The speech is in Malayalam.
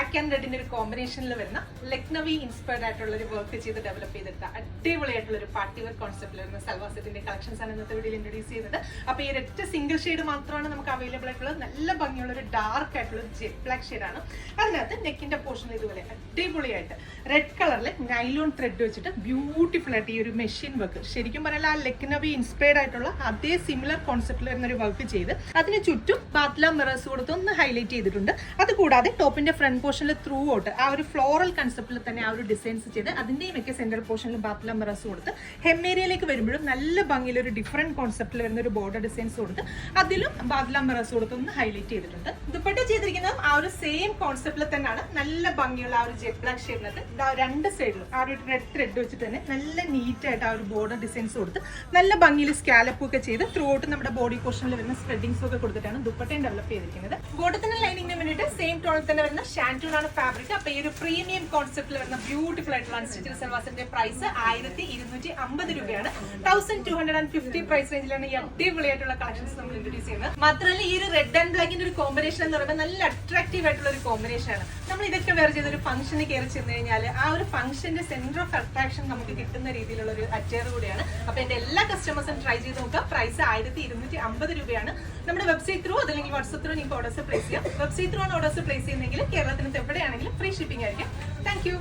ബ്ലാക്ക് ആൻഡ് റെഡിന്റെ ഒരു കോമ്പിനേഷനിൽ വരുന്ന ലക്നവി ഇൻസ്പയർഡ് ആയിട്ടുള്ള ഒരു വർക്ക് ചെയ്ത് ഡെവലപ്പ് ചെയ്തെടുത്ത അടിപൊളിയായിട്ടുള്ള ഒരു പാർട്ടി വെയർ കോൺസെപ്റ്റിൽ വരുന്ന സൽവാർ സെറ്റിന്റെ കളക്ഷൻസ് ആണ് ഇന്നത്തെ വീഡിയോയിൽ ഇൻട്രൊഡ്യൂസ് ചെയ്യുന്നത്. അപ്പൊ ഈ ഒരൊറ്റ സിംഗിൾ ഷെയ്ഡ് മാത്രമാണ് നമുക്ക് അവൈലബിൾ ആയിട്ടുള്ളത്. നല്ല ഭംഗിയുള്ള ഒരു ഡാർക്ക് ആയിട്ടുള്ള ഒരു ജെറ്റ് ബ്ലാക്ക് ഷെയ്ഡാണ്. അതിനകത്ത് നെക്കിന്റെ പോർഷൻ ഇതുപോലെ അടിപൊളിയായിട്ട് റെഡ് കളറിൽ നൈലോൺ ത്രെഡ് വെച്ചിട്ട് ബ്യൂട്ടിഫുൾ ആയിട്ട് ഈ ഒരു മെഷീൻ വർക്ക്, ശരിക്കും പറഞ്ഞാൽ ആ ലക്നവി ഇൻസ്പയർഡ് ആയിട്ടുള്ള അതേ സിമിലർ കോൺസെപ്റ്റിൽ വരുന്ന ഒരു വർക്ക് ചെയ്ത് അതിന് ചുറ്റും ബാത്ല മിറേഴ്സ് കൊടുത്ത് ഒന്ന് ഹൈലൈറ്റ് ചെയ്തിട്ടുണ്ട്. അതുകൂടാതെ ടോപ്പിന്റെ ഫ്രണ്ട് പോർഷനിൽ ത്രൂ ഔട്ട് ആ ഒരു ഫ്ലോറൽ കൺസെപ്റ്റിൽ തന്നെ ആ ഒരു ഡിസൈൻസ് ചെയ്ത് അതിന്റെയും ഒക്കെ സെന്റർ പോർഷനിൽ ബാത്ല മിറേഴ്സ് കൊടുത്ത് ഹെം ഏരിയയിലേക്ക് വരുമ്പോഴും നല്ല ഭംഗിയിൽ ഒരു ഡിഫറെന്റ് കോൺസെപ്റ്റിൽ വരുന്ന ഒരു ബോർഡർ ഡിസൈൻസ് കൊടുത്ത് അതിലും ബാത്ല മിറേഴ്സ് കൊടുത്ത് ഒന്ന് ഹൈലൈറ്റ് ചെയ്തിട്ടുണ്ട്. ദുപ്പട്ട ചെയ്തിരിക്കുന്നത് ആ ഒരു സെയിം കോൺസെപ്റ്റിൽ തന്നെയാണ്. നല്ല ഭംഗിയുള്ള ആ ഒരു ജെറ്റ് ബ്ലാക്ക് ഷെയ്ഡിനകത്ത് രണ്ട് സൈഡിലും ആ ഒരു റെഡ് ത്രെഡ് വെച്ചിട്ട് തന്നെ നല്ല നീറ്റ് ആയിട്ട് ആ ഒരു ബോർഡർ ഡിസൈൻസ് കൊടുത്ത് നല്ല ഭംഗിയിൽ സ്കാലപ്പ് ഒക്കെ ചെയ്ത് ത്രൂ ഔട്ട് നമ്മുടെ ബോഡി പോർഷനിൽ വരുന്ന സ്പ്രെഡിങ്സ് ഒക്കെ കൊടുത്തിട്ടാണ് ദുപ്പട്ടയും ഡെവലപ്പ് ചെയ്തിരിക്കുന്നത്. ബോട്ടത്തിന്റെ ലൈനിങ്ങിന് വേണ്ടിയിട്ട് സെയിം ടോണിൽ തന്നെ വരുന്ന ഷാൻറ്റൂൺ ആണ് ഫാബ്രിക്. അപ്പൊ ഈ ഒരു പ്രീമിയം കോൺസെപ്റ്റിൽ വരുന്ന ബ്യൂട്ടിഫുൾ ആയിട്ടുള്ള അൺസ്റ്റിച്ചഡ് സൽവാസിന്റെ പ്രൈസ് 1250 രൂപയാണ്. 1250 പ്രൈസ് റേഞ്ചിലാണ് ഈ അടിപൊളിയായിട്ടുള്ള കളക്ഷൻസ് നമ്മൾ ഇൻട്രൊഡ്യൂസ് ചെയ്യുന്നത്. മാത്രമല്ല ഈ ഒരു റെഡ് ആൻഡ് ബ്ലാക്കിന്റെ ഒരു കോമ്പിനേഷൻ എന്ന് പറയുമ്പോൾ നല്ല അട്രാക്റ്റീവ് ആയിട്ടുള്ള ഒരു കോമ്പിനേഷൻ ആണ്. നമ്മൾ ഇതൊക്കെ വേറെ ചെയ്ത ഒരു ഫംഗ്ഷന് കയറി ചെന്ന് കഴിഞ്ഞാൽ ആ ഒരു ഫംഗ്ഷന്റെ സെന്റർ ഓഫ് അട്രാക്ഷൻ നമുക്ക് കിട്ടുന്ന രീതിയിലുള്ള ഒരു അറ്റയർ കൂടിയാണ്. അപ്പൊ എന്റെ എല്ലാ കസ്റ്റമേഴ്സും ട്രൈ ചെയ്ത് നോക്കാം. പ്രൈസ് 1250 രൂപയാണ്. നമ്മുടെ വെബ്സൈറ്റ് ത്രൂ അതല്ലെങ്കിൽ വാട്സ്ആപ്പ് ത്രൂ നിങ്ങൾക്ക് ഓർഡേഴ്സ് പ്ലേസ് ചെയ്യാം. വെബ്സൈറ്റ് ത്രൂ ആണ് ഓർഡേഴ്സ് പ്ലേസ് ചെയ്യുന്നെങ്കിൽ കേരളത്തിന് എവിടെയാണെങ്കിലും ഫ്രീ ഷിപ്പിംഗ് ആയിരിക്കും. Thank you.